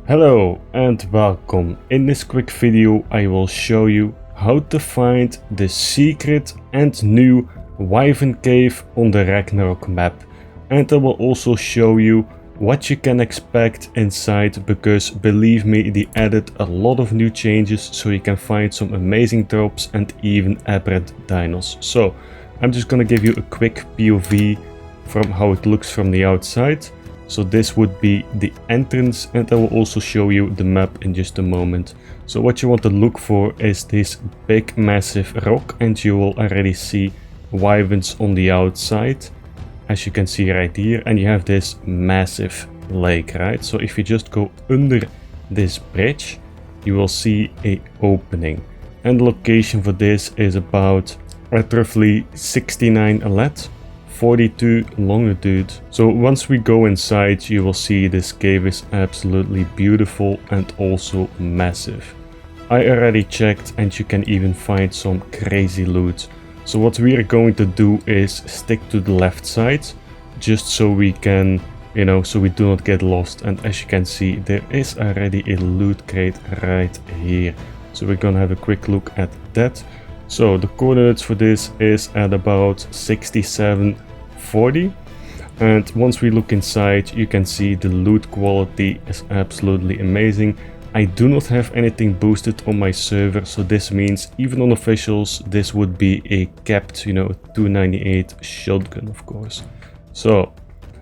Hello and welcome. In this quick video I will show you how to find the secret and new Wyvern Cave on the Ragnarok map, and I will also show you what you can expect inside, because believe me, they added a lot of new changes so you can find some amazing drops and even aberrant dinos. So I'm just gonna give you a quick POV from how it looks from the outside. So this would be the entrance, and I will also show you the map in just a moment. So what you want to look for is this big massive rock, and you will already see wyverns on the outside, as you can see right here, and you have this massive lake, right? So if you just go under this bridge, you will see a opening, and the location for this is about at roughly 69 lat. 42 longitude. So once we go inside, you will see this cave is absolutely beautiful and also massive. I already checked, and you can even find some crazy loot. So what we are going to do is stick to the left side, just so we can, so we do not get lost. And as you can see, there is already a loot crate right here. So we're gonna have a quick look at that. So the coordinates for this is at about 6740, and once we look inside, you can see the loot quality is absolutely amazing. I do not have anything boosted on my server, so this means even on officials this would be a capped, 298 shotgun, of course. So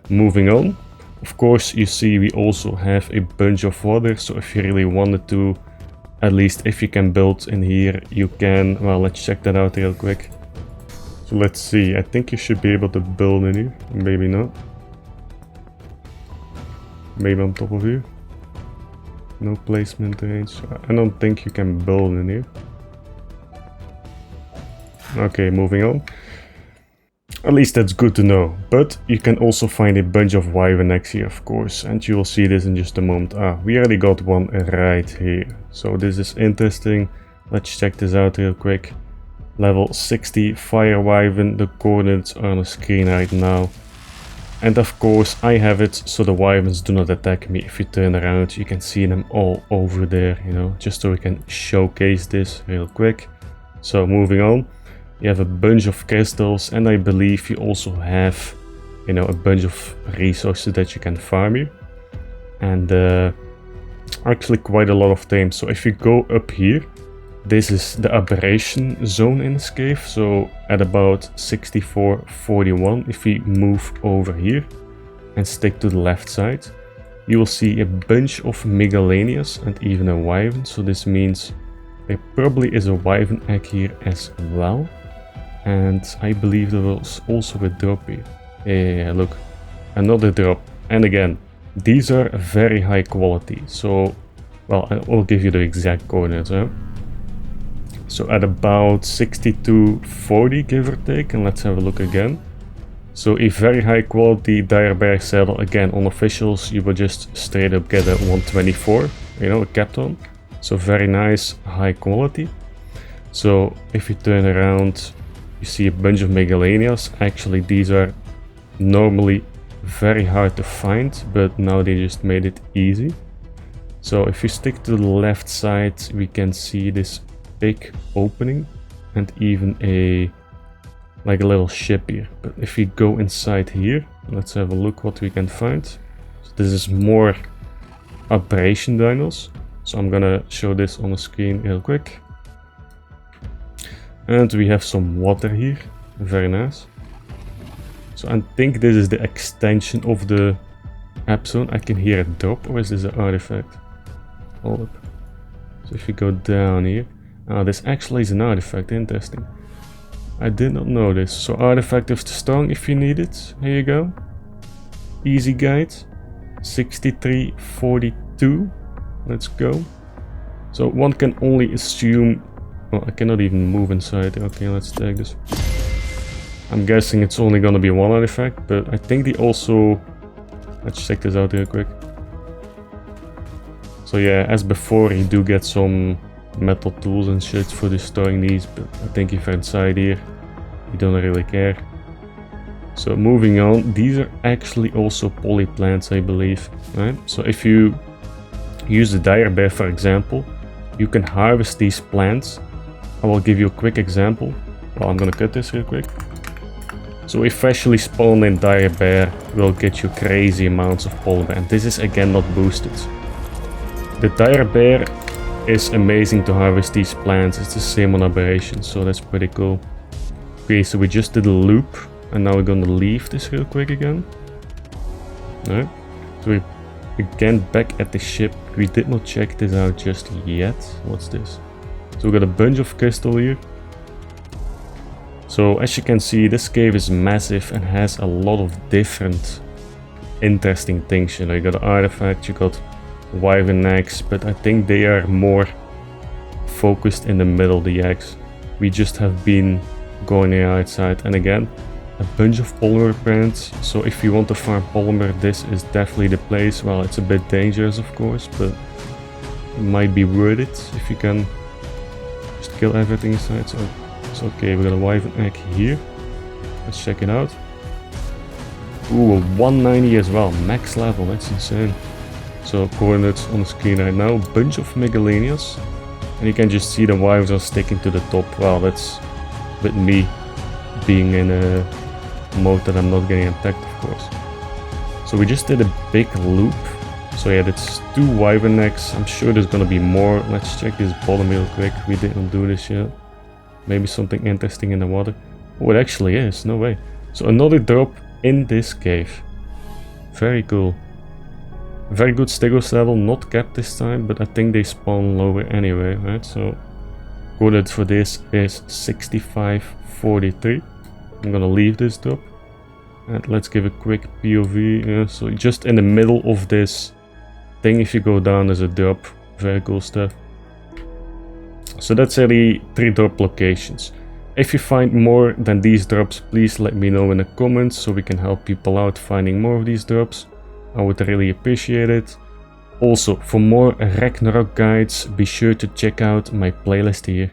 moving on, of course, you see we also have a bunch of water, so if you really wanted to, at least if you can build in here, you can. Well, let's check that out real quick. So let's see, I think you should be able to build in here, maybe not. Maybe on top of here. No placement range, I don't think you can build in here. Okay, moving on. At least that's good to know, but you can also find a bunch of Wyvern-X here, of course, and you will see this in just a moment. We already got one right here, so this is interesting. Let's check this out real quick. Level 60 Fire Wyvern, the coordinates are on the screen right now. And of course I have it so the wyverns do not attack me. If you turn around, you can see them all over there, just so we can showcase this real quick. So moving on. You have a bunch of crystals, and I believe you also have, a bunch of resources that you can farm here. And actually quite a lot of them. So if you go up here, this is the aberration zone in this cave. So at about 6441, if we move over here and stick to the left side, you will see a bunch of megalanias and even a wyvern. So this means there probably is a wyvern egg here as well. And I believe there was also a drop here. Yeah, look, another drop. And again, these are very high quality. So, well, I will give you the exact coordinates. So at about 6240, give or take, and let's have a look again. So a very high quality dire bear saddle. Again, on officials, you will just straight up get a 124, a capped one. So very nice, high quality. So if you turn around, you see a bunch of megalanias. Actually, these are normally very hard to find, but now they just made it easy. So if you stick to the left side, we can see this big opening and even a little ship here. But if we go inside here, let's have a look what we can find. So this is more aberration dinos. So I'm gonna show this on the screen real quick. And we have some water here, very nice. So I think this is the extension of the app zone. I can hear a drop, or is this an artifact? Hold up. So if you go down here, this actually is an artifact, interesting. I did not know this. So artifact of the strong if you need it, here you go. Easy guide, 6342, let's go. So one can only assume. Well, I cannot even move inside. Okay, let's take this. I'm guessing it's only gonna be one artifact, but I think they also... Let's check this out real quick. So yeah, as before, you do get some metal tools and shit for destroying these, but I think if you're inside here, you don't really care. So moving on, these are actually also poly plants, I believe, right? So if you Use the dire bear for example. You can harvest these plants. I will give you a quick example. Well, I'm gonna cut this real quick. So a freshly spawned in dire bear will get you crazy amounts of polymer, and this is again not boosted. The dire bear is amazing to harvest these plants. It's the same on aberration, so that's pretty cool. Okay, so we just did a loop, and now we're gonna leave this real quick again. Alright, so we're again back at the ship. We did not check this out just yet. What's this? So we got a bunch of crystal here. So as you can see, this cave is massive and has a lot of different interesting things. You know, you got an artifact, you got wyvern eggs, but I think they are more focused in the middle, the eggs. We just have been going here outside, and again, a bunch of polymer plants. So if you want to farm polymer, this is definitely the place. Well, it's a bit dangerous of course, but it might be worth it if you can just kill everything inside. So it's okay. We got a wyvern egg here. Let's check it out. Ooh, a 190 as well, max level. That's insane. So coordinates on the screen right now. Bunch of megalanias, and you can just see the wyverns are sticking to the top. Well, that's with me being in a mode that I'm not getting attacked, of course. So we just did a big loop. So yeah, that's 2 wyvern eggs. I'm sure there's gonna be more. Let's check this bottom real quick. We didn't do this yet. Maybe something interesting in the water. Oh, it actually is. No way. So another drop in this cave. Very cool. Very good stegos level, not capped this time, but I think they spawn lower anyway, right? So coordinate for this is 6543. I'm gonna leave this drop. And let's give a quick POV. Yeah, so just in the middle of this thing, if you go down, there's a drop. Very cool stuff. So that's the 3 drop locations. If you find more than these drops, please let me know in the comments so we can help people out finding more of these drops. I would really appreciate it. Also, for more Ragnarok guides, be sure to check out my playlist here.